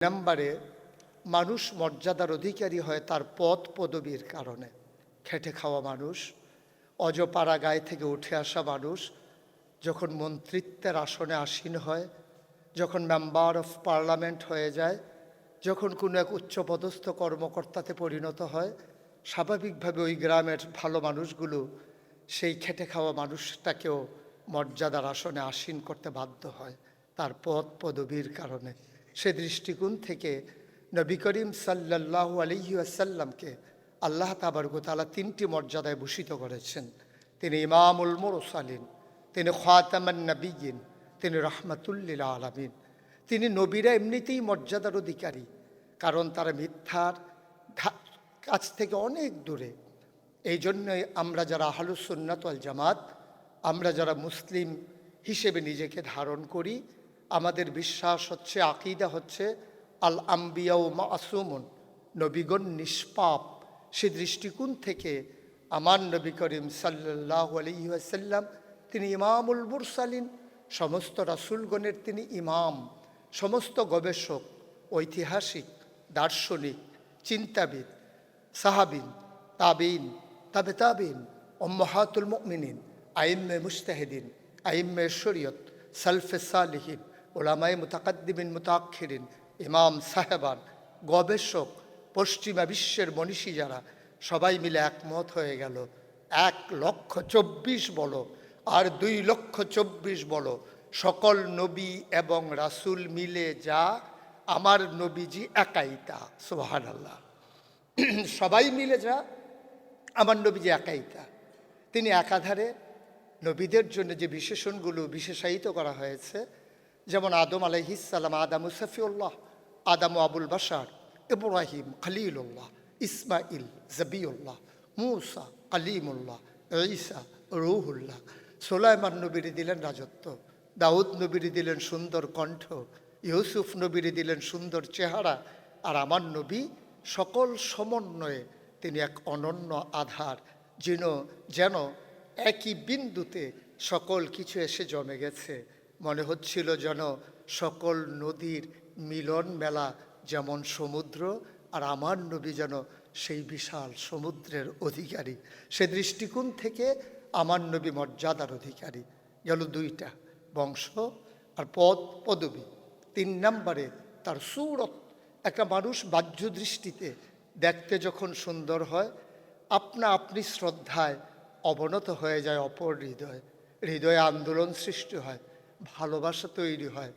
নম্বরে মানুষ মর্যাদার অধিকারী হয় তার পদ পদবীর কারণে। খেটে খাওয়া মানুষ, অজপাড়া গায়ে থেকে উঠে আসা মানুষ যখন মন্ত্রিত্বের আসনে আসীন হয়, যখন মেম্বার অফ পার্লামেন্ট হয়ে যায়, যখন কোনো এক উচ্চপদস্থ কর্মকর্তাতে পরিণত হয়, স্বাভাবিকভাবে ওই গ্রামের ভালো মানুষগুলো সেই খেটে খাওয়া মানুষটাকেও মর্যাদার আসনে আসীন করতে বাধ্য হয় তার পদ পদবীর কারণে। সে দৃষ্টিকোণ থেকে নবী করিম সাল্লাল্লাহু আলাইহি ওয়াসাল্লামকে আল্লাহ তাবারক ওয়া তাআলা তিনটি মর্যাদায় ভূষিত করেছেন। তিনি ইমামুল মুরসালিন, তিনি খাতামান নবিয়্যিন, তিনি রাহমাতুল লিল আলামিন। তিনি নবীরা এমনিতেই মর্যাদার অধিকারী, কারণ তারা মিথ্যার কাছ থেকে অনেক দূরে। এই জন্যই আমরা যারা আহলুস সুন্নাত ওয়াল জামাত, আমরা যারা মুসলিম হিসেবে নিজেকে ধারণ করি, আমাদের বিশ্বাস হচ্ছে, আকীদা হচ্ছে আল আম্বিয়াউ মাসুমুন, নবীগণ নিষ্পাপ। সে দৃষ্টিকোণ থেকে আমার নবী করিম সাল্লাল্লাহু আলাইহি ওয়াসাল্লাম তিনি ইমামুল মুরসালিন, সমস্ত রাসূলগণের তিনি ইমাম। সমস্ত গবেষক, ঐতিহাসিক, দার্শনিক, চিন্তাবিদ, সাহাবিন, তাবিন, তাবে তাবিন, উম্মাহাতুল মুমিনিন, আইম্মে মুজতাহিদিন, আইম্মে শরীয়ত, সালফে সালিহিন, উলামায়ে মুতাকাদ্দিমিন মুতাআখিরিন, ইমাম সাহেবান, গবেষক, পশ্চিমা বিশ্বের মনীষী যারা, সবাই মিলে একমত হয়ে গেল 1,24,000 বলো আর 2,24,000 বলো, সকল নবী এবং রাসূল মিলে যা আমার নবীজি একাই তা। সুবহানাল্লাহ। সবাই মিলে যা আমার নবীজি একাই তা। তিনি একাধারে নবীদের জন্য যে বিশেষণগুলো বিশেষায়িত করা হয়েছে, যেমন আদম আলাইহিস সালাম আদামু সফিউল্লাহ, আদামু আবুল বাশার, ইব্রাহিম খলিলুল্লাহ, ইসমাইল জবিউল্লাহ, মূসা কালিমুল্লাহ, ঈসা রূহুল্লাহ। সুলাইমান নবীরে দিলেন রাজত্ব, দাউদ নবীরে দিলেন সুন্দর কণ্ঠ, ইউসুফ নবীরে দিলেন সুন্দর চেহারা, আর আমার নবী সকল সমন্বয়ে তিনি এক অনন্য আধার, যেন একই বিন্দুতে সকল কিছু এসে জমে গেছে। মনে হচ্ছিল যেন সকল নদীর মিলন মেলা, যেমন সমুদ্র, আর আমার নবী যেন সেই বিশাল সমুদ্রের অধিকারী। সে দৃষ্টিকোণ থেকে আমার নবী মর্যাদার অধিকারী। গেল দুইটা, বংশ আর পদ পদবী। 3 নম্বরে তার সূরত। একটা মানুষ বাহ্য দৃষ্টিতে দেখতে যখন সুন্দর হয়, আপনি শ্রদ্ধায় অবনত হয়ে যায় অপর হৃদয়, হৃদয়ে আন্দোলন সৃষ্টি হয়, ভালোবাসা তৈরি হয়,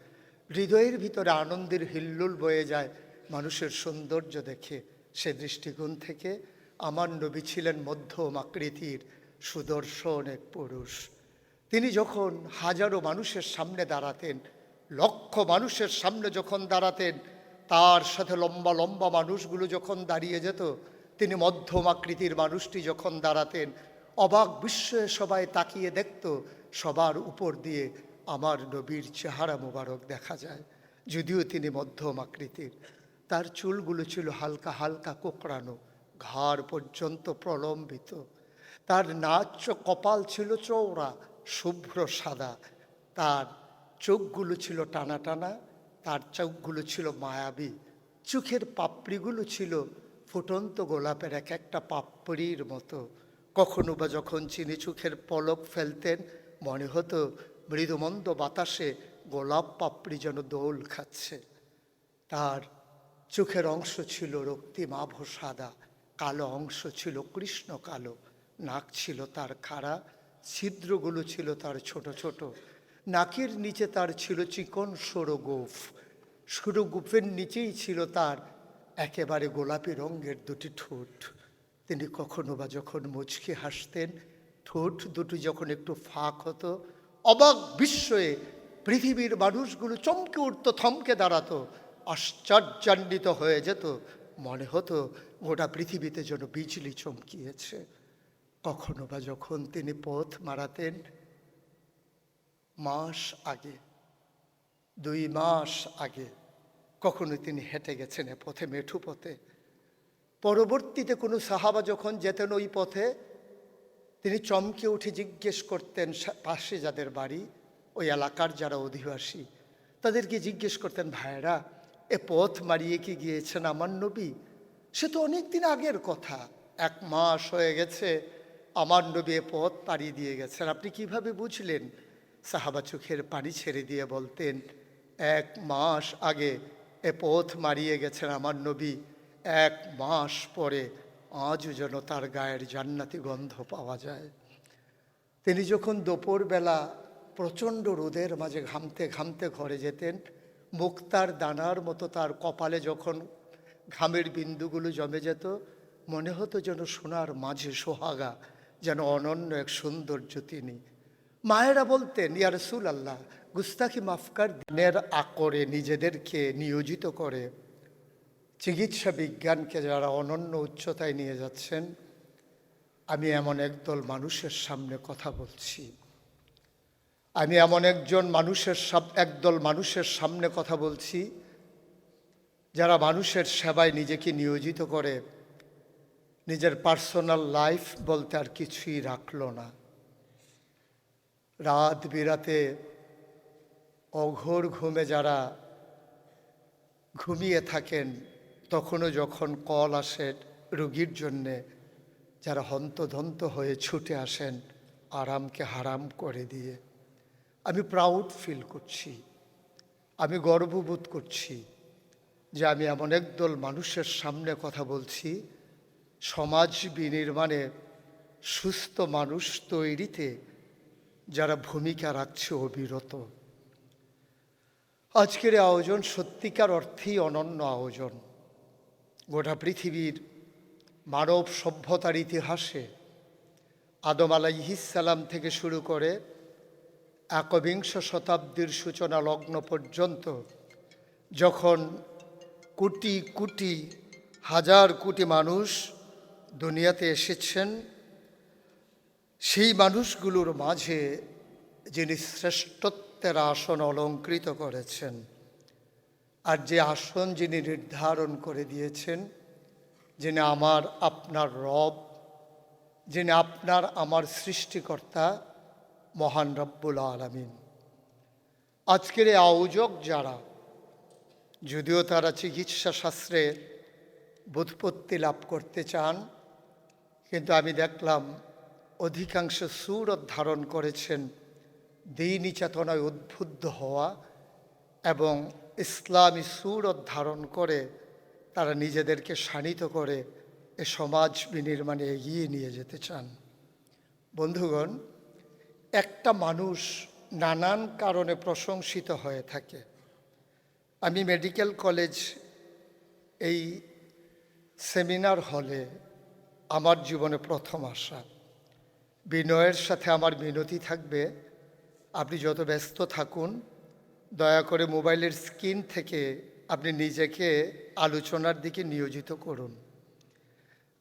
হৃদয়ের ভিতরে আনন্দের হিল্লোল বয়ে যায় মানুষের সৌন্দর্য দেখে। সে দৃষ্টিকোণ থেকে আমার নবী ছিলেন মধ্যম আকৃতির সুদর্শন এক পুরুষ। তিনি যখন হাজারো মানুষের সামনে দাঁড়াতেন, লক্ষ মানুষের সামনে যখন দাঁড়াতেন, তার সাথে লম্বা লম্বা মানুষগুলো যখন দাঁড়িয়ে যেত, তিনি মধ্যম আকৃতির মানুষটি যখন দাঁড়াতেন, অবাক বিস্ময়ে সবাই তাকিয়ে দেখত, সবার উপর দিয়ে আমার নবীর চেহারা মোবারক দেখা যায়। যদিও তিনি মধ্যম আকৃতির, তার চুলগুলো ছিল হালকা হালকা কোঁকড়ানো, ঘাড় পর্যন্ত প্রলম্বিত, তার নাচ কপাল ছিল চওড়া, শুভ্র সাদা, তার চোখগুলো ছিল টানা টানা, তার চোখগুলো ছিল মায়াবী, চোখের পাপড়িগুলো ছিল ফুটন্ত গোলাপের এক একটা পাপড়ির মতো। কখনো বা যখন চিনি চোখের পলক ফেলতেন, মনে হতো মৃদুমন্দ বাতাসে গোলাপ পাপড়ি যেন দোল খাচ্ছে। তার চোখের অংশ ছিল রক্তিম আভ সাদা, কালো অংশ ছিল কৃষ্ণ কালো, নাক ছিল তার খাড়া, ছিদ্রগুলো ছিল তার ছোট ছোট, নাকের নিচে তার ছিল চিকন সরু গোঁফ, সরু গোঁফের নিচেই ছিল তার একেবারে গোলাপি রঙের দুটি ঠোঁট। তিনি কখনো বা যখন মুচকি হাসতেন, ঠোঁট দুটি যখন একটু ফাঁক হতো, অবাক বিস্ময়ে পৃথিবীর মানুষগুলো চমকে উঠত, থমকে দাঁড়াতো, আশ্চর্যান্বিত হয়ে যেত, মনে হতো গোটা পৃথিবীতে যেন বিজলি চমকিয়েছে। কখনো বা যখন তিনি পথ মারাতেন, মাস আগে, 2 মাস আগে কখনো তিনি হেঁটে গেছেন এ পথে, মেঠু পথে, পরবর্তীতে কোনো সাহাবা যখন যেতেন ওই পথে, তিনি চমকে উঠে জিজ্ঞেস করতেন, পাশে যাদের বাড়ি, ওই এলাকার যারা অধিবাসী, তাদেরকে জিজ্ঞেস করতেন, ভাইরা এ পথ মারিয়ে কি গিয়েছেন আমার নবী? সে তো অনেক দিন আগের কথা, 1 মাস হয়ে গেছে আমার নবী এ পথ পাড়ি দিয়ে গেছেন, আপনি কিভাবে বুঝলেন? সাহাবা চোখের পানি ছেড়ে দিয়ে বলতেন, 1 মাস আগে এ পথ মারিয়ে গেছেন আমার নবী, 1 মাস পরে আজও যেন তার গায়ের জান্নাতি গন্ধ পাওয়া যায়। তিনি যখন দুপুরবেলা প্রচণ্ড রোদের মাঝে ঘামতে ঘামতে ঘরে যেতেন, মুক্তার দানার মতো তার কপালে যখন ঘামের বিন্দুগুলো জমে যেত, মনে হতো যেন সোনার মাঝে সোহাগা, যেন অনন্য এক সৌন্দর্য তিনি। মায়েরা বলতেন, ইয়া রাসূলুল্লাহ, গুস্তাখি মাফকার দিনের আকরে নিজেদেরকে নিয়োজিত করে চিকিৎসা বিজ্ঞানকে যারা অনন্য উচ্চতায় নিয়ে যাচ্ছেন, আমি এমন একদল মানুষের সামনে কথা বলছি, আমি এমন একদল মানুষের সামনে কথা বলছি যারা মানুষের সেবায় নিজেকে নিয়োজিত করে, নিজের পার্সোনাল লাইফ বলতে আর কিছুই রাখলো না। রাত বিরাতে অঘোর ঘুমে যারা ঘুমিয়ে থাকেন, তখনও যখন কল আসে রোগীর জন্যে, যারা হন্তদন্ত হয়ে ছুটে আসেন আরামকে হারাম করে দিয়ে। আমি প্রাউড ফিল করছি, আমি গর্ববোধ করছি যে আমি এমন একদল মানুষের সামনে কথা বলছি সমাজ বিনির্মাণে, সুস্থ মানুষ তৈরিতে যারা ভূমিকা রাখছে অবিরত। আজকের আয়োজন সত্যিকার অর্থেই অনন্য আয়োজন। গোটা পৃথিবীর মানব সভ্যতার ইতিহাসে আদম আলাইহিস সালাম থেকে শুরু করে একবিংশ শতাব্দীর সূচনা লগ্ন পর্যন্ত যখন কোটি কোটি হাজার কোটি মানুষ দুনিয়াতে এসেছেন, সেই মানুষগুলোর মাঝে যিনি শ্রেষ্ঠত্বের আসন অলঙ্কৃত করেছেন, আর যে আসন যিনি নির্ধারণ করে দিয়েছেন, যিনি আমার আপনার রব, যিনি আপনার আমার সৃষ্টিকর্তা, মহান রব্বুল আলামিন। আজকের এই আয়োজক যারা, যদিও তারা চিকিৎসা শাস্ত্রে ব্যুৎপত্তি লাভ করতে চান, কিন্তু আমি দেখলাম অধিকাংশ সুরত ধারণ করেছেন দ্বীনি চেতনায় উদ্বুদ্ধ হওয়া এবং ইসলামী সুরত ধারণ করে তারা নিজেদেরকে শানিত করে এ সমাজ বিনির্মাণে এগিয়ে নিয়ে যেতে চান। বন্ধুগণ, একটা মানুষ নানান কারণে প্রশংসিত হয়ে থাকে। আমি মেডিকেল কলেজ এই সেমিনার হলে আমার জীবনে প্রথম আসা। বিনয়ের সাথে আমার মিনতি থাকবে, আপনি যত ব্যস্ত থাকুন, দয়া করে মোবাইলের স্ক্রিন থেকে আপনি নিজেকে আলোচনার দিকে নিয়োজিত করুন।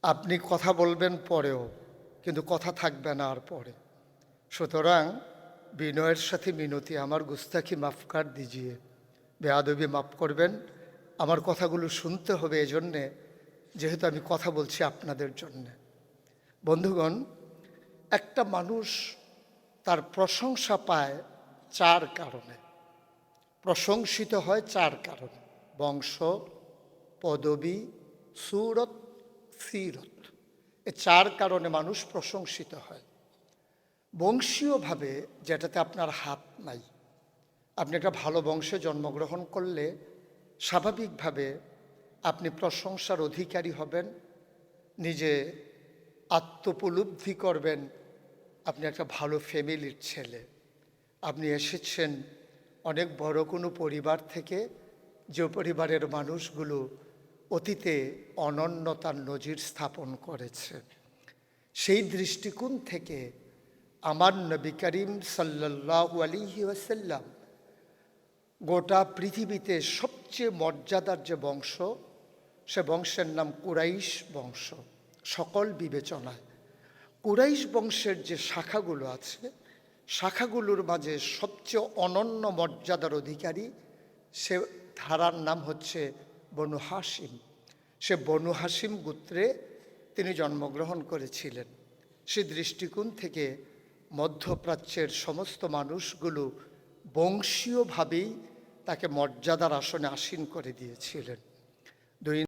আপনি কথা বলবেন পরেও, কিন্তু কথা থাকবে না আর পরে। সুতরাং বিনয়ের সাথে মিনতি, আমার গুস্তাখি মাফ কর দিজিয়ে, বেয়াদবি মাফ করবেন। আমার কথাগুলো শুনতে হবে এজন্যে, যেহেতু আমি কথা বলছি আপনাদের জন্যে। বন্ধুগণ, একটা মানুষ তার প্রশংসা পায় 4 কারণে, প্রশংসিত হয় 4 কারণে: বংশ, পদবী, সুরত, সিরত। এই 4 কারণে মানুষ প্রশংসিত হয়। বংশীয়ভাবে, যেটাতে আপনার হাত নাই, আপনি একটা ভালো বংশে জন্মগ্রহণ করলে স্বাভাবিকভাবে আপনি প্রশংসার অধিকারী হবেন, নিজে আত্মোপলব্ধি করবেন আপনি একটা ভালো ফ্যামিলির ছেলে, আপনি এসেছেন অনেক বড় কোনো পরিবার থেকে, যে পরিবারের মানুষগুলো অতীতে অনন্যতার নজির স্থাপন করেছে। সেই দৃষ্টিকোণ থেকে আমার নবী করিম সাল্লাল্লাহু আলাইহি ওয়াসাল্লাম গোটা পৃথিবীতে সবচেয়ে মর্যাদার যে বংশ, সে বংশের নাম কুরাইশ বংশ। সকল বিবেচনায় কুরাইশ বংশের যে শাখাগুলো আছে, শাখাগুলোর মাঝে সবচেয়ে অনন্য মর্যাদার অধিকারী সে ধারার নাম হচ্ছে বনু হাসিম। সে বনু হাসিম গোত্রে তিনি জন্মগ্রহণ করেছিলেন। সে দৃষ্টিকোণ থেকে মধ্যপ্রাচ্যের সমস্ত মানুষগুলো বংশীয়ভাবেই তাকে মর্যাদার আসনে আসীন করে দিয়েছিলেন। দুই